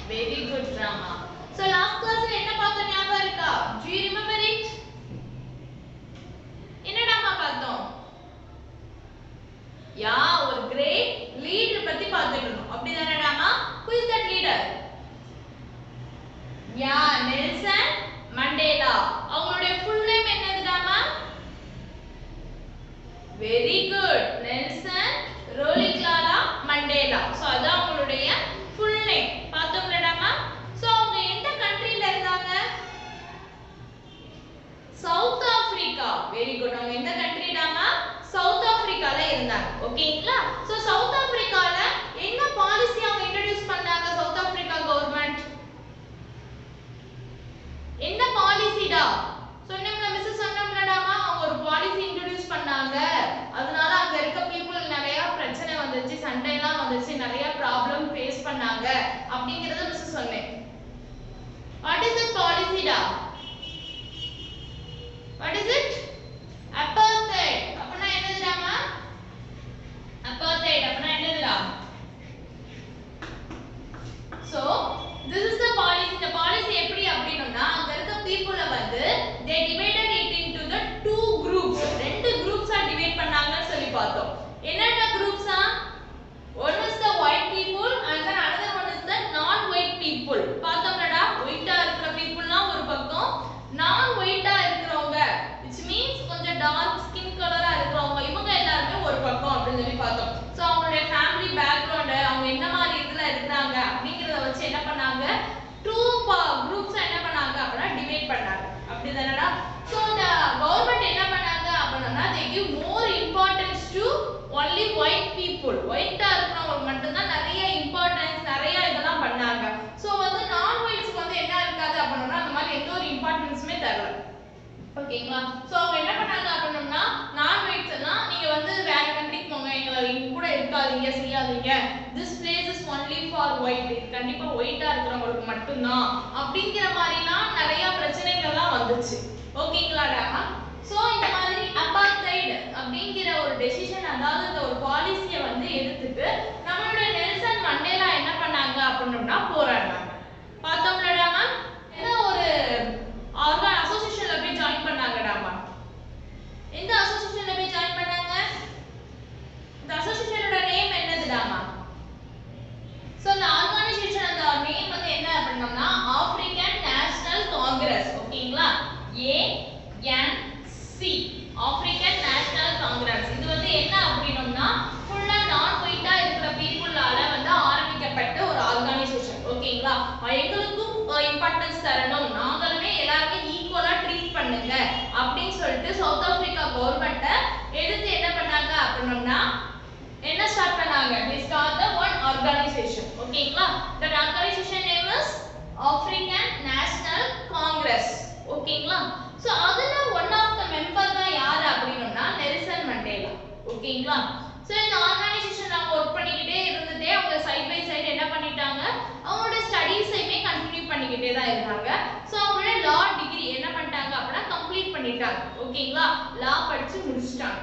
Very good, Rama. So last class என்ன பார்த்தோம் ஞாபகம் இருக்கா? Do you remember it? என்னடாமா பார்த்தோம்? யா ஒரு great leader பத்தி பார்த்துட்டு இருந்தோம். அப்படிதானடாமா? Who is that leader? Yeah Nelson Mandela. அவங்களுடைய full name என்னதுடாமா? Very good. நெல்சன் ரோலிக்லாலா மண்டேலா. So அதான் அவங்களுடைய full name. பார்த்தோம்லடாமா? So அவங்க எந்த கண்ட்ரில இருந்தாங்க? South Africa. Very good. அவங்க எந்த கண்ட்ரிடாமா? சவுத் ஆப்பிரிக்கால இருந்தாங்க. ஓகேங்களா? சோ சவுத் ஆப்பிரிக்கால என்ன பாலிசி அவங்க இன்ட்ரோ듀ce பண்ணாங்க? சவுத் ஆப்பிரிக்கா கவர்மெண்ட் என்ன பாலிசிடா? சொன்னோம்ல மிஸ் சொன்னோம்லடாமா அவங்க ஒரு பாலிசி இன்ட்ரோ듀ce பண்ணாங்க. அதனால அங்க இருக்க பீப்பிள் நிறைய பிரச்சனை வந்துச்சு, சண்டை எல்லாம் வந்துச்சு, நிறைய ப்ராப்ளம் ஃபேஸ் பண்ணாங்க அப்படிங்கறத மிஸ் சொன்னேன். What is that policy da? What is it? Apartheid. அப்பனா என்னதுடாமா? Apartheid அப்பனா என்னதுடா? So this is the policy. The policy எப்படி அப்படினா அங்க இருக்க people வந்து they divided it into the two groups. ரெண்டு groups ஆ டிவைட் பண்ணாங்கன்னு சொல்லி பார்த்தோம். என்னென்ன groups ah? One is the white people and then another one is the non-white people. பார்த்தோம்லடா ஒயிட்டா இருக்கிற peopleலாம் ஒரு பக்கம், non-white-ஆ இருக்கிறவங்க which means கொஞ்சம் dark skin color-ஆ இருக்கிறவங்க இவங்க எல்லாரும் ஒரு பக்கம் அப்படினு சொல்லி பார்த்தோம். சோ அவங்களுடைய ஃபேமிலி பேக்ரவுண்ட், அவங்க என்ன மாதிரி இதுல இருந்தாங்க அப்படிங்கறத வச்சு என்ன பண்ணாங்க? two groups என்ன பண்ணாங்க அப்படினா டிவைட் பண்ணாங்க. அப்படிதானடா? சோ the government என்ன பண்ணாங்க அப்படினா they give more importance to only white people. white-ஆ இருக்கிறவங்களுக்கு மட்டும் தான் நிறைய இம்பார்ட்டன்ஸ், நிறைய இதெல்லாம் பண்ணாங்க. சோ வந்து நான் ஒயிட்ஸ்க்கு வந்து என்ன இருக்காது அப்படினா அந்த மாதிரி எந்த ஒரு இம்பார்ட்டன்ஸ்மே தரல. ஓகேங்களா? சோ அவங்க என்ன பண்ணாங்க அப்படினா நான் ஒயிட்ஸ் எல்லாம் நீங்க வந்து வேற கண்ட்ரிக்கு போங்க, இங்க கூட இருக்காதீங்க, செய்யாதீங்க. this place is only for white. கண்டிப்பா ஒயிட்டா இருக்கிறவங்களுக்கு மட்டும் தான் அப்படிங்கிற மாதிரிலாம் நிறைய பிரச்சனைகள்லாம் வந்துச்சு. ஓகேங்களாடா? சோ இந்த மாதிரி அபார்த்தைட் அப்படிங்கிற ஒரு டெசிஷன், அதாவது இந்த ஒரு பாலிசியை வந்து எடுத்துட்டு நம்மளுடைய நெல்சன் மண்டேலா என்ன பண்ணாங்க அப்படின்னா போராடினாங்க. பார்த்தோம்லடாமா? ஏதோ ஒரு அசோசியேஷன்ல போய் ஜாயின் பண்ணாங்கடாமா. எந்த அசோசியேஷன்ல போய் ஜாயின் பண்ணாங்க? இந்த அசோசியேஷனோட நேம் என்னதுடாமா? சோ அந்த ஆர்கனைசேஷன் அந்த நேம் வந்து என்ன அப்படின்னா ஆப்பிரிக்கன் நேஷனல் காங்கிரஸ். ஓகேங்களா? ANC African national Congress. இது வந்து என்ன அப்படின்னா ஃபுல்லா நான் ஒயிட்டா இருக்கிற பீப்புளால வந்து ஆரம்பிக்கப்பட்ட ஒரு ஆர்கனைசேஷன். ஓகேங்களா? எங்களுக்கும் இம்பார்ட்டன்ஸ் தரணும், நாங்களுமே எல்லாருமே ஈக்குவலா ட்ரீட் பண்ணுங்க அப்படின்னு சொல்லிட்டு சவுத் ஆப்பிரிக்கா கவர்மெண்ட்ட எதிர்த்து என்ன பண்ணாங்க அப்படின்னா என்ன ஸ்டார்ட் பண்ணாங்க? they start the one organization. ஓகேங்களா? that organization name is African National Congress. ஓகேங்களா? சோ அதுல one of the member தான் யாரு அப்படினா நெல்சன் மண்டேலா. ஓகேங்களா? சோ இந்த ஆர்கனைசேஷன் அவங்க வர்க் பண்ணிக்கிட்டே இருந்துட்டே அவங்க சைடு பை சைடு என்ன பண்ணிட்டாங்க? அவங்களோட ஸ்டடீஸையுமே கண்டினியூ பண்ணிக்கிட்டே தான் இருந்தாங்க. சோ அவங்களோட லா டிகிரி என்ன பண்ணிட்டாங்க அப்படினா கம்ப்ளீட் பண்ணிட்டாங்க. ஓகேங்களா? லா படிச்சு முடிச்சிட்டாங்க.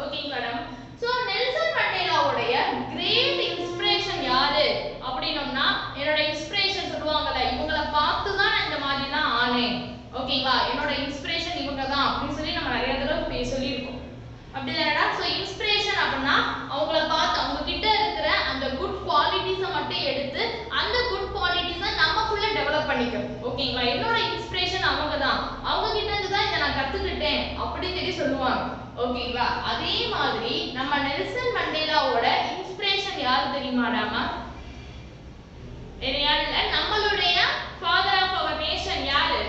ஓகேங்களா? சோ நெல்சன் மண்டேலாவுடைய கிரேட் இன்ஸ்பிரேஷன் யாரு அப்படினோம்னா என்னோட இன்ஸ்பிரேஷன் சொல்லுவாங்கல, இவங்கள பார்த்து தான் நான் இந்த மாதிரிலாம் ஆனேன். ஓகேங்களா? என்னோட இன்ஸ்பிரேஷன் இவங்க தான் அப்படி சொல்லி நம்ம நிறைய தடவை சொல்லியிருக்கோம். அப்படிதானடா? சோ இன்ஸ்பிரேஷன் அப்படினா அவங்கள பார்த்து அவங்க கிட்ட இருக்கிற அந்த குட் குவாலிட்டிஸை மட்டும் எடுத்து அந்த குட் குவாலிட்டிஸை நமக்குள்ள டெவலப் பண்ணிக்கணும். ஓகேங்களா? என்னோட இன்ஸ்பிரேஷன் அவங்க தான், அவங்க கிட்ட இருந்து தான் இதை நான் கத்துக்கிட்டேன் அப்படின்னு சொல்லி சொல்லுவாங்க. ஓகேங்களா? அதே மாதிரி நம்ம நெல்சன் மண்டேலாவோட இன்ஸ்பிரேஷன் யாரு தெரியுமாடாமா? வேற யாரும் இல்ல, நம்மளுடைய ஃபாதர் ஆஃப் அவர் நேஷன் யாரு?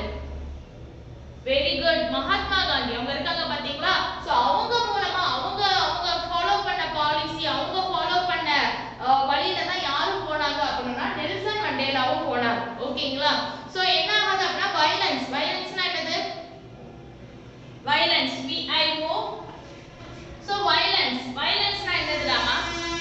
Very good, Mahatma Gandhi. அவங்க இருக்காங்க பாத்தீங்களா? சோ அவங்க மூலமா அவங்க ஃபாலோ பண்ண பாலிசி, அவங்க ஃபாலோ பண்ண வழியில தான் யாரும் போனாங்க அப்படின்னா நெல்சன் மண்டேலாவும் போனாங்க. ஓகேங்களா? சோ என்ன ஆகுது அப்படின்னா வயலன்ஸ்னா என்னது? Violence VIO. சோ வயலன்ஸ்னா என்னதுடாமா?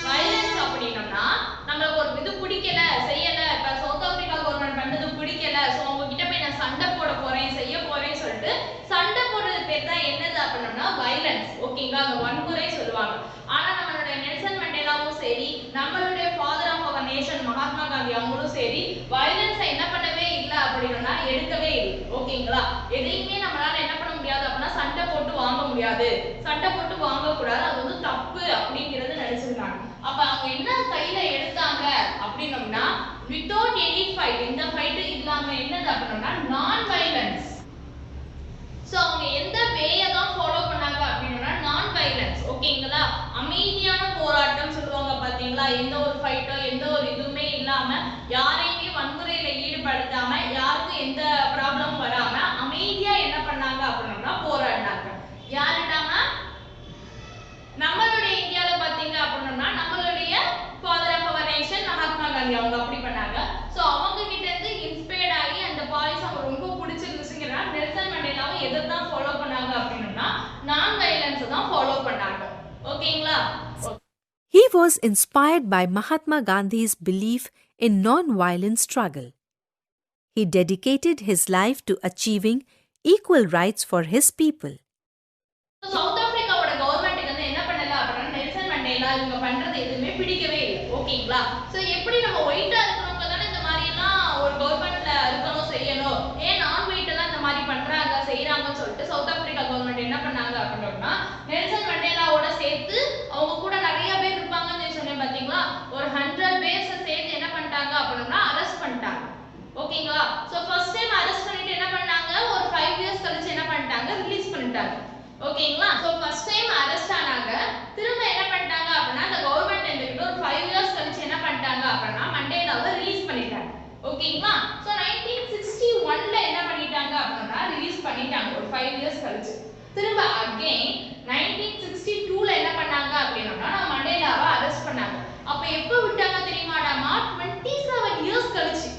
வயலன்ஸ் அப்படினா நமக்கு ஒரு இது பிடிக்கல, செய்யல, இப்ப சவுத் ஆப்பிரிக்கா கவர்மெண்ட் பண்ணது பிடிக்கல, சோ அவங்க கிட்ட போய் நான் சண்டை போட போறேன், செய்ய போறேன்னு சொல்லிட்டு சண்டை போடுறது பேர் தான் என்னது அப்படினா வயலன்ஸ். ஓகேங்களா? அந்த வன்முறை சொல்லுவாங்க. ஆனா நம்மளுடைய நெல்சன் மண்டேலாவும் சரி, நம்மளுடைய father of our nation Mahatma Gandhi அவங்களும் சரி, வயலன்ஸ் ஓகேங்களா? எதையுமே நம்மளால என்ன பண்ண முடியாது அப்படின்னா சண்டை போட்டு வாங்க முடியாது, சண்டை போட்டு வாங்கக்கூடாது, அது வந்து தப்பு அப்படிங்கிறது நினைச்சிருந்தாங்க. அப்ப அவங்க என்ன கையில எடுத்தாங்க அப்படின்னோம்னா வித்தவுட் எனி ஃபைட், இந்த ஃபைட் இல்லாம என்னது அப்படின்னா நான் வயலன்ஸ். சோ அவங்க எந்த வேயை தான் ஃபாலோ பண்ணாங்க அப்படின்னா நான் வயலன்ஸ். ஓகேங்களா? அமைதியான போராட்டம் சொல்லுவாங்க பாத்தீங்களா? எந்த ஒரு ஃபைட்டோ எந்த ஒரு இதுவுமே இல்லாம யாரையுமே வன்முறையில ஈடுபடுத்தாம யாருக்கும் எந்த ப்ராப்ளமும் வராம அமைதியா என்ன பண்ணாங்க அப்படின்னா போராடினாங்க. யாருடாமா? நம்மளுடைய இந்தியால பாத்தீங்க அப்படின்னா நம்மளுடைய father of our nation Mahatma Gandhi அவங்க அப்படி பண்ணாங்க. சோ அவங்க கிட்ட இருந்து இன்ஸ்பயர்ட் ஆகி அந்த பாலிசி அவங்க ரொம்ப பிடிச்சிருந்துச்சுங்கறனால நெல்சன் மண்டேலாவும் எதை தான் ஃபாலோ பண்ணாங்க அப்படின்னா நான் வயலன்ஸ் தான் ஃபாலோ பண்ணாங்க. ஓகேங்களா? He was inspired by Mahatma Gandhi's belief in non-violent struggle. He dedicated his life to achieving equal rights for his people. South ஆப்பிரிக்காவோட கவர்மெண்ட் வந்து என்ன பண்ணல அப்படின்னா நெல்சன் மண்டேலா இவங்க பண்றது எதுவுமே பிடிக்கவே இல்லை. ஓகேங்களா? சோ எப்படி நம்ம ஒயிட்டா இருக்கிறவங்க தானே இந்த மாதிரி எல்லாம் ஒரு கவர்மெண்ட்ல இருக்கணும் செய்யணும், ஏன் நான் ஒயிட் எல்லாம் இந்த மாதிரி பண்றாங்க செய்யறாங்கன்னு சொல்லிட்டு சவுத் ஆப்பிரிக்கா கவர்மெண்ட் என்ன பண்ணாங்க அப்படின்னா நெல்சன் மண்டேலாவோட சேர்த்து அவங்க கூட நிறைய பேர் இருப்பாங்கன்னு சொன்னேன் பாத்தீங்களா, ஒரு 100 பேர்ஸ் சேர்த்து என்ன பண்ணிட்டாங்க அப்படின்னா அரெஸ்ட் பண்ணிட்டாங்க. ஓகேங்களா? சோ ஃபர்ஸ்ட் டைம் அரெஸ்ட் பண்ணிட்டு என்ன பண்ணாங்க, ஒரு 5 இயர்ஸ் கழிச்சு என்ன பண்ணிட்டாங்க, ரிலீஸ் பண்ணிட்டாங்க. ஓகேங்களா? சோ ஃபர்ஸ்ட் டைம் அரெஸ்ட் ஆனாங்க, திரும்ப என்ன பண்ணிட்டாங்க அப்படின்னா அந்த கவர்மெண்ட் என்கிட்ட ஒரு 5 இயர்ஸ் கழிச்சு என்ன பண்ணிட்டாங்க அப்படின்னா மண்டேலாவை ரிலீஸ் பண்ணிட்டாங்க. ஓகேங்களா? சோ 1961ல என்ன பண்ணிட்டாங்க அப்படின்னா ரிலீஸ் பண்ணிட்டாங்க ஒரு 5 இயர்ஸ் கழிச்சு. திரும்ப அகைன் 1962ல என்ன பண்ணாங்க அப்படின்னா மண்டேலாவை அரெஸ்ட் பண்ணாங்க. அப்ப எப்ப விட்டாங்க தெரியுமாடாமா? 27 இயர்ஸ் கழிச்சு.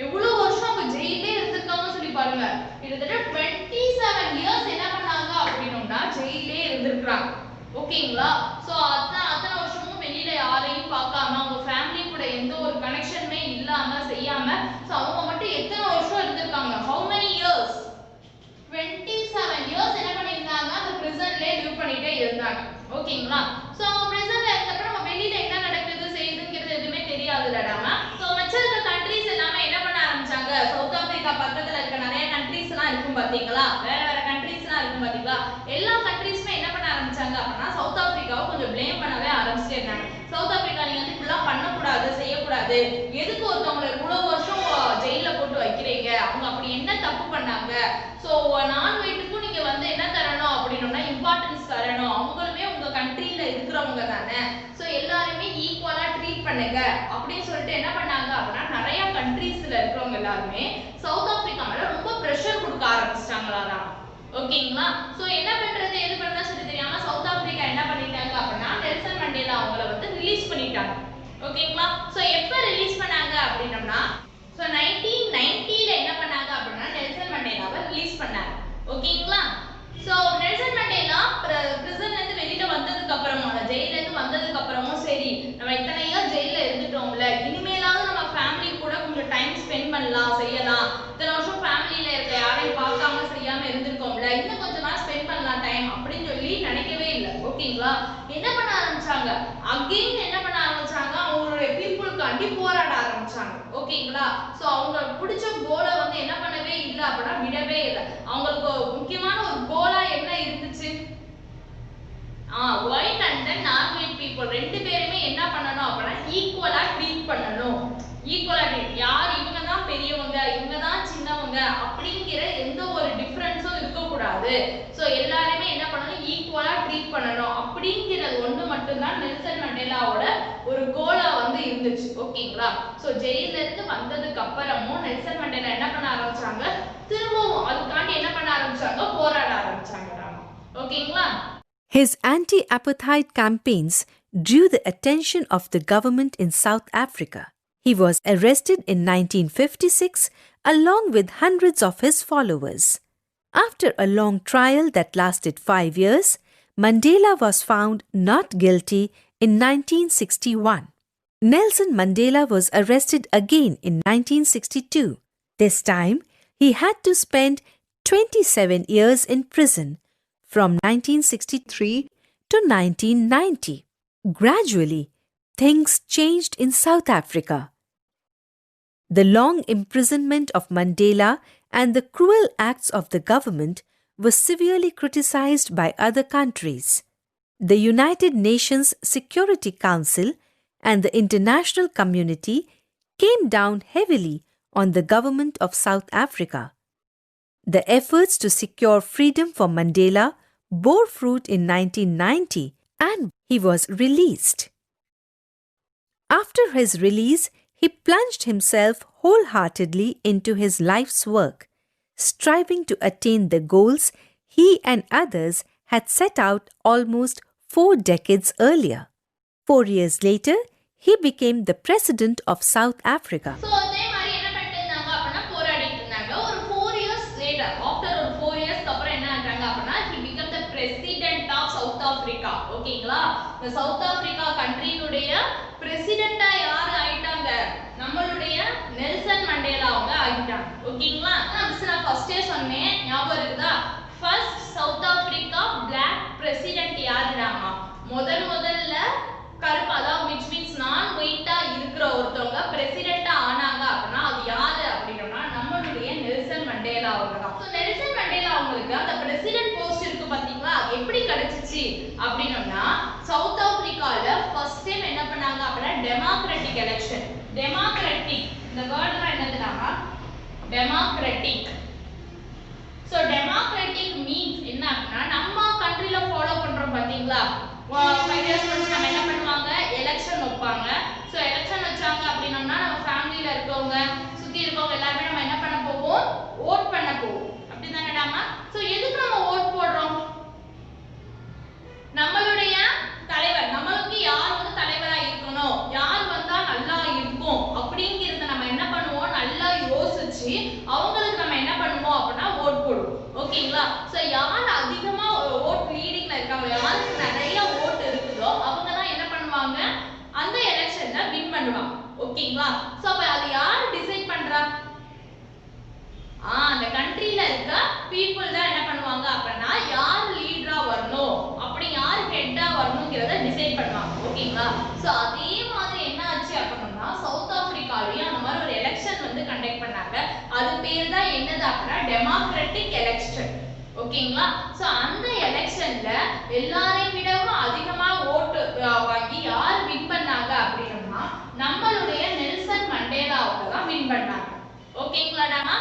எவ்வளவு வருஷம் அவங்க ஜெயிலே இருந்திருக்காங்கன்னு சொல்லி பாருங்க. கிட்டத்தட்ட 27 இயர்ஸ் என்ன பண்ணாங்க அப்படின்னா ஜெயிலே இருந்திருக்காங்க. ஓகேங்களா? சோ அத்தனை வருஷமும் வெளியில யாரையும் பார்க்காம அவங்க ஃபேமிலி கூட எந்த ஒரு கனெக்ஷனுமே இல்லாம செய்யாம சோ அவங்க மட்டும் எத்தனை வருஷம் இருந்திருக்காங்க? how many years? 27 இயர்ஸ் என்ன பண்ணிருந்தாங்க, அந்த பிரிசன்லயே லிவ் பண்ணிட்டே இருந்தாங்க. ஓகேங்களா? சோ அவங்க பிரிசன்ல இருக்கப்ப நம்ம வெளியில என்ன நடக்குது செய்யுதுங்கிறது எதுவுமே தெரியாதுலடாமா. சோ மற்ற இருக்க கண்ட்ரீஸ் எல்லாமே என்ன பண்ண ஆரம்பிச்சாங்க, சவுத் ஆப்பிரிக்கா பக்கத்துல இருக்க நிறைய கண்ட்ரீஸ் எல்லாம் இருக்கும் பாத்தீங்களா, வேற வேற கண்ட்ரீஸ் எல்லாம் இருக்கும் பாத்தீங்களா, எல்லா கண்ட்ரீஸ்மே என்ன பண்ண ஆரம்பிச்சாங்க அப்படின்னா சவுத் ஆப்பிரிக்காவை கொஞ்சம் ப்ளேம் பண்ணவே ஆரம்பிச்சிட்டே இருந்தாங்க. சவுத் ஆப்பிரிக்கா நீங்க வந்து இப்படிலாம் பண்ணக்கூடாது செய்யக்கூடாது, எதுக்கு ஒருத்தவங்களை இவ்வளவு வருஷம் ஜெயில போட்டு வைக்கிறீங்க, அவங்க அப்படி என்ன தப்பு பண்ணாங்க, சோ நான் வீட்டுக்கும் நீங்க வந்து என்ன தரணும் அப்படின்னா இம்பார்ட்டன்ஸ் தரணும், அவங்களுமே உங்க கண்ட்ரியில இருக்கிறவங்க தானே, சோ எல்லாருமே ஈக்குவலா ட்ரீட் பண்ணுங்க அப்படின்னு சொல்லிட்டு என்ன பண்ணாங்க அப்படின்னா நிறைய கண்ட்ரீஸ்ல இருக்கிறவங்க எல்லாருமே சவுத் ஆப்பிரிக்கா மேல ரொம்ப பிரஷர் கொடுக்க ஆரம்பிச்சிட்டாங்களாம். ஓகேங்களா? சோ என்ன பண்றது எது பண்ணா சொல்லி தெரியாம சவுத் ஆப்பிரிக்கா என்ன பண்ணிட்டாங்க அப்படின்னா நெல்சன் மண்டேலா அவங்கள வந்து ரிலீஸ் பண்ணிட்டாங்க. ஓகேங்களா? சோ எப்ப ரிலீஸ் பண்ணாங்க அப்படின்னா சோ 1990ல என்ன பண்ணாங்க அப்படின்னா நெல்சன் மண்டேலாவை ரிலீஸ் பண்ணாங்க. ஓகேங்களா? சோ நெல்சன் மண்டேலா பிரிசன்ல இருந்து வெளியில வந்ததுக்கு அப்புறமா ஜெயில இருந்து வந்ததுக்கு அப்புறமும் சரி நம்ம இத்தனை இயர் ஜெயில இருந்துட்டோம்ல, இனிமேலாவது நம்ம ஃபேமிலி கூட கொஞ்சம் டைம் ஸ்பெண்ட் பண்ணலாம் செய்யலாம், இத்தனை வருஷம் ஃபேமிலியில இருக்க யாரையும் பார்க்காம செய்யாம இருந்திருக்கோம்ல, இன்னும் கொஞ்ச நாள் ஸ்பெண்ட் பண்ணலாம் டைம் அப்படின்னு சொல்லி நினைக்கவே இல்லை. ஓகேங்களா? என்ன பண்ண ஆரம்பிச்சாங்க, அகைன் என்ன பண்ண ஆரம்பிச்சாங்க, அவங்களுடைய பீப்புளுக்காண்டி போராட ஆரம்பிச்சாங்க. ஓகேங்களா? சோ அவங்க பிடிச்ச கோலை வந்து என்ன பண்ணவே இல்லை அப்படின்னா விடவே இல்லை. அவங்களுக்கு முக்கியமான ஒரு கோலா என்ன இருந்துச்சு, ஒயிட் அண்ட் தென் நான் ஒயிட் பீப்புள் ரெண்டு பேருமே என்ன பண்ணணும் அப்படின்னா ஈக்குவலா ட்ரீட் பண்ணணும். ஈக்குவலா ட்ரீட், யார் இவங்க தான் பெரியவங்க இவங்க தான் சின்னவங்க அப்படிங்கிற எந்த ஒரு டிஃபரன்ஸும் இருக்கக்கூடாது. சோ எல்லாருமே என்ன பண்ணணும், ஈக்குவலா ட்ரீட் பண்ணணும் அப்படிங்கிறது ஒண்ணு மட்டும்தான் நெல்சன் மண்டேலாவோட ஒரு கோலா வந்து இருந்துச்சு. ஓகேங்களா? சோ ஜெயில இருந்து வந்ததுக்கு அப்புறமும் நெல்சன் மண்டேலா என்ன பண்ண ஆரம்பிச்சாங்க, திரும்பவும் அதுக்காண்டி என்ன பண்ண ஆரம்பிச்சாங்க, போராட ஆரம்பிச்சாங்க. ஓகேங்களா? His anti-apartheid campaigns drew the attention of the government in South Africa. He was arrested in 1956 along with hundreds of his followers. After a long trial that lasted 5 years, Mandela was found not guilty in 1961. Nelson Mandela was arrested again in 1962. This time, he had to spend 27 years in prison from 1963 to 1990. Gradually, things changed in South Africa. The long imprisonment of Mandela and the cruel acts of the government were severely criticized by other countries. The United Nations Security Council and the international community came down heavily on the government of South Africa. The efforts to secure freedom for Mandela bore fruit in 1990 and he was released. After his release, he plunged himself wholeheartedly into his life's work, striving to attain the goals he and others had set out almost 4 decades earlier. 4 years later, he became the president of South Africa. So அதே மாதிரி என்ன பண்ணிட்டு இருந்தாங்க அப்படினா போராடிட்டு இருந்தாங்க. ஒரு 4 years later, after ஒரு 4 years அப்புறம் என்ன ஆனாங்க அப்படினா he became the president of South Africa. ஓகேங்களா? இந்த South Africa கண்ட்ரியுடைய பிரசிடென்ட்டா யார் ஆயிட்டாங்க? நம்மளுடைய நெல்சன் மண்டேலா அவங்க ஆயிட்டாங்க. ஓகேங்களா? நான் ஃபர்ஸ்டே சொன்னேன், ஞாபகம் இருக்குதா? First South Africa Black president யாருடாமா? முதல்ல கருப்பு, அதாவது which means நான் ஒயிட்டா இருக்கிற ஒருத்தவங்க பிரசிடென்ட்டா ஆனாங்க அப்படின்னா அது யாரு அப்படின்னா நம்மளுடைய நெல்சன் மண்டேலா அவங்க தான். ஸோ நெல்சன் மண்டேலா அவங்களுக்கு அந்த பிரசிடென்ட் போஸ்ட் இருக்கு பாத்தீங்களா, அது எப்படி கிடைச்சிச்சு அப்படின்னா சவுத் ஆப்பிரிக்கால ஃபர்ஸ்ட் டைம் என்ன பண்ணாங்க அப்படின்னா டெமோக்ராட்டிக் எலெக்ஷன். டெமோக்ராட்டிக் இந்த வேர்ட்லாம் என்னதுன்னா டெமோக்ராட்டிக். ஸோ டெமோக்ராட்டிக் மீன்ஸ் என்ன அப்படின்னா நம்ம கண்ட்ரில ஃபாலோ பண்றோம் பாத்தீங்களா, 5 years once நம்ம என்ன பண்ணுவாங்க, எலெக்ஷன் வைப்பாங்க. ஸோ எலெக்ஷன் வச்சாங்க அப்படின்னா நம்ம ஃபேமிலியில இருக்கவங்க சுத்தி இருக்கவங்க எல்லாருமே நம்ம என்ன பண்ண போவோம், ஓட் பண்ண போவோம். அப்படிதானடாமா? ஸோ எதுக்கு நம்ம ஓட் போடுறோம்? நம்மளுடைய தலைவர், நம்மளுக்கு யார் வந்து தலைவரா இருக்கணும், யார் வந்தா நல்லா இருக்கும் அப்படிங்கறத நம்ம என்ன பண்ணுவோம், நல்லா யோசிச்சு அவங்களுக்கு நம்ம என்ன பண்ணுவோம் அப்படின்னா ஓட் போடுவோம். ஓகேங்களா? ஸோ யார் அதிகமா ஓட் லீடிங்ல இருக்காங்க, யாருக்கு நிறைய ஓட் இருக்குதோ அவங்க தான் என்ன பண்ணுவாங்க, அந்த எலெக்ஷன்ல வின் பண்ணுவாங்க. ஓகேங்களா? ஸோ அப்ப அது யார் டிசைட் பண்றா? அந்த கண்ட்ரில இருக்க பீப்புள் தான் என்ன பண்ணுவாங்க அப்படின்னா யார் லீடரா வரணும், அப்படி யார் ஹெட்டா வரணும்ங்கறத டிசைட் பண்ணுவாங்க. ஓகேங்களா? ஸோ அதே மாதிரி என்ன ஆச்சு அப்படின்னா சவுத் ஆப்பிரிக்காலயும் அந்த மாதிரி ஒரு எலெக்ஷன் வந்து கண்டக்ட் பண்ணாங்க. அது பேர் தான் என்னது அப்படின்னா டெமோக்ராட்டிக் எலெக்ஷன். ஓகேங்களா? ஸோ அந்த எலெக்ஷன்ல எல்லாரையும் விடவும் அதிகமா ஓட்டு வாங்கி யார் வின் பண்ணாங்க அப்படின்னா நம்மளுடைய நெல்சன் மண்டேலா அவங்க தான் வின் பண்ணாங்க. ஓகேங்களாடாமா?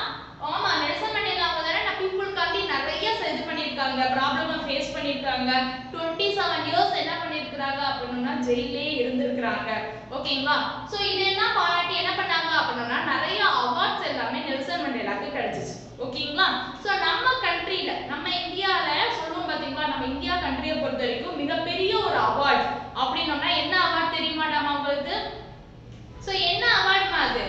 ஆமா, நெல்சன் மண்டேலா அவங்க தான பீப்புள்காண்டி நிறைய இது பண்ணிருக்காங்க, ப்ராப்ளமை ஃபேஸ் பண்ணிருக்காங்க. 27 இயர்ஸ் என்ன பண்ணிருக்காங்க அப்படின்னா ஜெயிலே இருந்திருக்காங்க. ஓகேங்களா? சோ இதெல்லாம் பாராட்டி என்ன பண்ணாங்க அப்படின்னா நிறைய அவார்ட்ஸ் எல்லாமே நெல்சன் மண்டேலாக்கு கிடைச்சிச்சு. ஓகேங்களா? சோ நம்ம கண்ட்ரில, நம்ம இந்தியால சொல்லுவோம் பாத்தீங்களா, நம்ம இந்தியா கண்ட்ரியை பொறுத்த வரைக்கும் மிகப்பெரிய ஒரு அவார்ட் அப்படின்னா என்ன அவார்ட் தெரியுமாடாமா உங்களுக்கு? சோ என்ன அவார்ட்மா அது?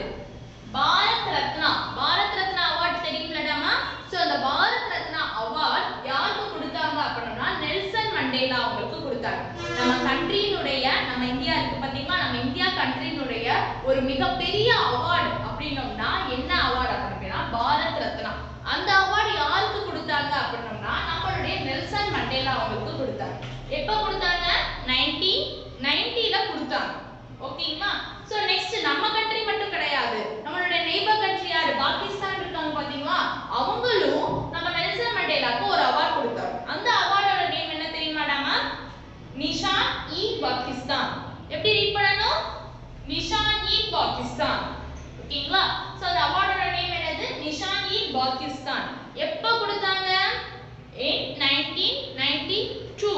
பாரத் ரத்னா. பாரத் ரத்னா அவார்ட் தெரியுங்களடாமா? சோ அந்த பாரத் ரத்னா அவார்ட் யாருக்கு கொடுத்தாங்க அப்படின்னா நெல்சன் மண்டேலா அவங்களுக்கு கொடுத்தாங்க. நம்ம கண்ட்ரியினுடைய, நம்ம இந்தியா இருக்கு பாத்தீங்களா, நம்ம இந்தியா கண்ட்ரியினுடைய ஒரு மிகப்பெரிய அவார்ட் அப்படின்னா என்ன அவார்ட் அப்படின்னா பாரத் ரத்னா. அந்த அவார்ட் யாருக்கு கொடுத்தாங்க அப்படின்னா நம்மளுடைய நெல்சன் மண்டேலா அவங்களுக்கு கொடுத்தாங்க. எப்ப கொடுத்தாங்க? 1990ல கொடுத்தாங்க. ஓகேங்களா? சோ நெக்ஸ்ட் நம்ம கண்ட்ரி மட்டும் கிடையாது, நம்மளுடைய நெய்பர் கண்ட்ரி யாரு, பாகிஸ்தான் இருக்காங்க பாத்தீங்களா, அவங்களும் நம்ம நெல்சன் மண்டேலாக்கு ஒரு அவார்ட் கொடுத்தாங்க. அந்த அவார்டோட நேம் என்ன தெரியுமாடாமா? நிஷான் இ பாகிஸ்தான். எப்படி ரீட் பண்ணனும்? நிஷான் இ பாகிஸ்தான். ஓகேங்களா? சோ அந்த அவார்டோட நேம் என்னது? நிஷான் இ பாகிஸ்தான். எப்ப கொடுத்தாங்க? in 1992.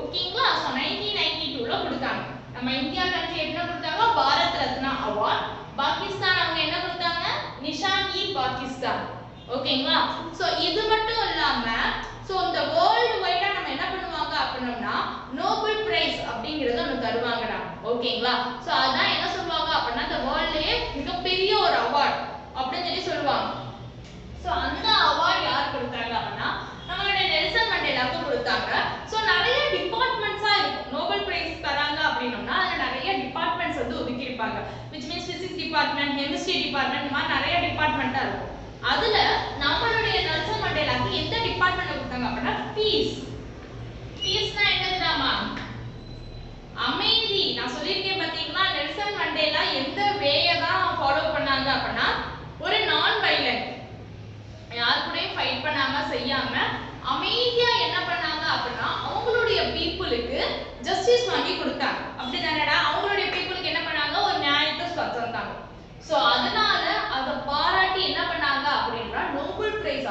ஓகேங்களா? சோ 1992ல கொடுத்தாங்க. நம்ம இந்தியா கண்ட்ரி என்ன கொடுத்தாங்க? பாரத் ரத்னா அவார்ட். பாகிஸ்தான் அவங்க என்ன கொடுத்தாங்க? நிஷான் இ பாகிஸ்தான். ஓகேங்களா? சோ இது மட்டும் இல்லாம சோ இந்த வேர்ல்ட் வைடா நம்ம என்ன பண்ணுவாங்க அப்படின்னா நோபல் பிரைஸ் அப்படிங்கறது ஒன்னு தருவாங்கடா. ஓகேங்களா? சோ அதான் என்ன சொல்லுவாங்க அப்படின்னா இந்த வேர்ல்ட்லயே மிகப்பெரிய ஒரு அவார்ட் அப்படின்னு சொல்லி சொல்லுவாங்க. சோ அந்த அவார்ட் யார் கொடுத்தாங்க அப்படின்னா நம்மளுடைய நெல்சன் மண்டேலாக்கு கொடுத்தாங்க. சோ நிறைய டிபார்ட்மெண்ட்ஸா இருக்கும். நோபல் பிரைஸ் தராங்க அப்படின்னா அதுல நிறைய டிபார்ட்மெண்ட்ஸ் வந்து ஒதுக்கி இருப்பாங்க. which means physics department, chemistry department, இந்த மாதிரி நிறைய டிபார்ட்மெண்டா இருக்கும். அதுல நம்மளுடைய நெல்சன் மண்டேலாக்கு எந்த டிபார்ட்மென்ட் கொடுத்தாங்க அப்படின்னா பீஸ். பீஸ்னா என்னதுடாமா? அமைதி. நான் சொல்லிருக்கேன் பாத்தீங்களா, நெல்சன் மண்டேலா எந்த வேயை தான் ஃபாலோ பண்ணாங்க அப்படின்னா ஒரு நான் வயலண்ட்.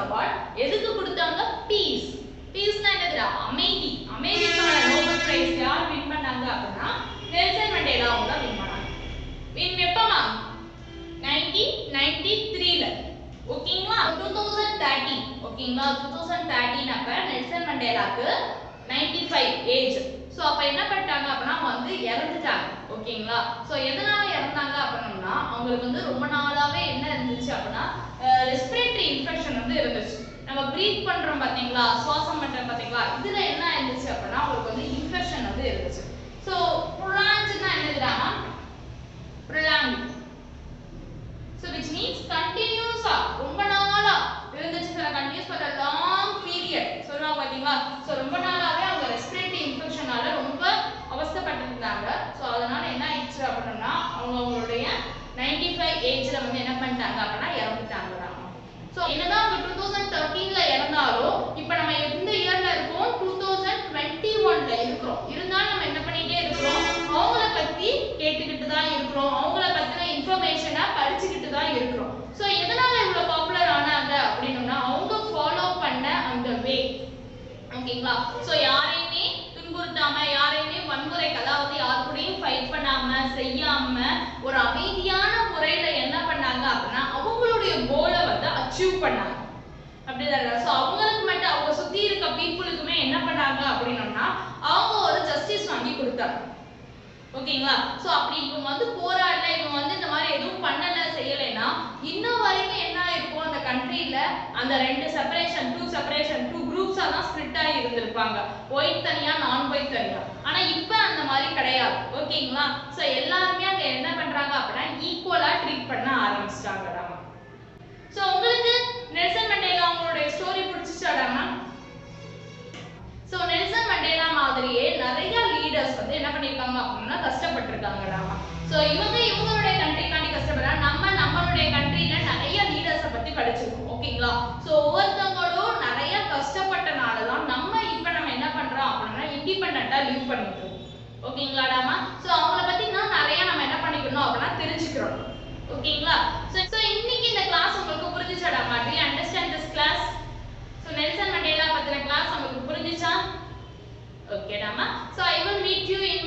அவார்ட் எதுக்கு கொடுத்தாங்க? பீஸ். பீஸ்னா என்னதுடா? அமைதி. அமைதிக்கான நோபல் பிரைஸ் யார் வின் பண்ணாங்க அப்படின்னா நெல்சன் மண்டேலா அவங்க தான் வின் பண்ணாங்க. வின் எப்பமா? 1993ல. ஓகேங்களா? 2013 ஓகேங்களா? 2013 அப்ப நெல்சன் மண்டேலாக்கு 95 ஏஜ். சோ அப்ப என்ன பண்ணிட்டாங்க அப்படின்னா வந்து இறந்துட்டாங்க. ஓகேங்களா? சோ எதனால இறந்தாங்க அப்படின்னா அவங்களுக்கு வந்து ரொம்ப நாளாவே என்ன இருந்துச்சு அப்படின்னா ரெஸ்பிரேட்டரி இன்ஃபெக்ஷன் வந்து இருந்துச்சு. நம்ம பிரீத் பண்றோம் பாத்தீங்களா, சுவாசம் பண்றோம் பாத்தீங்களா, இதுல என்ன இருந்துச்சு அப்படின்னா அவங்களுக்கு வந்து இன்ஃபெக்ஷன் வந்து இருந்துச்சு. சோ prolongedனா என்னதுடா? prolonged. So which means continuous ரொம்ப நாளா இருந்துச்சு. continuous for a long period சொல்றாங்க பாத்தீங்களா. சோ ரொம்ப நாளாவே அவங்க ரெஸ்பிரேட்டரி இன்ஃபெக்ஷனால ரொம்ப அவஸ்தைப்பட்டு இருந்தாங்க. சோ அதனால என்ன ஆயிடுச்சு அப்படின்னா அவங்களுடைய 95 ஏஜ்ல வந்து என்ன பண்ணிட்டாங்க அப்படின்னா இறந்துட்டாங்க. சோ என்னதான் அவங்க 2013ல இறந்தாலும் இப்போ நம்ம எந்த இயர்ல இருக்கோம்? 2021ல இருக்கோம். இருந்தாலும் நம்ம என்ன பண்ணிட்டே இருக்கோம்? அவங்கள பத்தி கேட்டுக்கிட்டு தான் இருக்கோம். அவங்கள பத்தின இன்ஃபர்மேஷனை படிச்சுக்கிட்டு தான் இருக்கோம். சோ எதனால இவ்வளவு பாப்புலர் ஆனாங்க அப்படின்னா அவங்க ஃபாலோ பண்ண அந்த வே. ஓகேங்களா? சோ யாரையுமே துன்புறுத்தாம, யாரையுமே வன்முறைக்கு, அதாவது யார் கூடயும் ஃபைட் பண்ணாம, செய்யாம ஒரு அமைதியான முறையில என்ன பண்ணாங்க அப்படின்னா அவங்களுடைய கோலை வந்து அச்சீவ் பண்ணாங்க. அப்படிதான். சோ அவங்களுக்கு மட்டும் அவங்க சுத்தி இருக்க பீப்புளுக்குமே என்ன பண்ணாங்க அப்படின்னா அவங்க ஒரு ஜஸ்டிஸ் வாங்கி கொடுத்தாங்க. ஓகேங்களா? சோ அப்படி இவங்க வந்து போராடல, இவங்க வந்து இந்த மாதிரி எதுவும் பண்ணல, செய்யலைன்னா இன்னும் வரைக்கும் என்ன இருக்கும் அந்த கண்ட்ரில அந்த ரெண்டு செப்பரேஷன், டூ குரூப்ஸா தான் ஸ்ப்ளிட் ஆகி இருந்திருப்பாங்க. ஒயிட் தனியா, நான் ஒயிட் தனியா. ஆனா இப்போ அந்த மாதிரி கிடையாது. ஓகேங்களா? சோ எல்லாருமே அங்க என்ன பண்றாங்க அப்படின்னா ஈக்குவலா ட்ரீட் பண்ண ஆரம்பிச்சிட்டாங்க. சோ உங்களுக்கு நெல்சன் மண்டேலா அவங்களுடைய ஸ்டோரி பிடிச்சிச்சாடாமா? சோ நெல்சன் மண்டேலா மாதிரியே நிறைய லீடர்ஸ் வந்து என்ன பண்ணிருக்காங்க அப்படின்னா கஷ்டப்பட்டிருக்காங்கடாமா. சோ இவங்களுடைய கண்ட்ரிக்காண்டி கஷ்டப்படுறாங்க. நம்மளுடைய கண்ட்ரில நிறைய லீடர்ஸை பத்தி படிச்சிருக்கோம். ஓகேங்களா? சோ ஒவ்வொருத்தவங்களும் நிறைய கஷ்டப்பட்டனால தான் நம்ம என்ன பண்றோம் அப்படின்னா இண்டிபெண்டன்ட்டா லீவ் பண்ணிட்டு இருக்கோம். ஓகேங்களாடாமா? சோ அவங்கள பத்தி நிறைய நம்ம என்ன பண்ணிக்கணும் அப்படின்னா தெரிஞ்சுக்கிறோம். ஓகேங்களா? சோ இன்னைக்கு இந்த கிளாஸ் உங்களுக்கு புரிஞ்சுச்சாடாமா? Do you understand this class? So Nelson Mandela பத்தின கிளாஸ் உங்களுக்கு புரிஞ்சுச்சா? ஓகேடாமா? So I will meet you in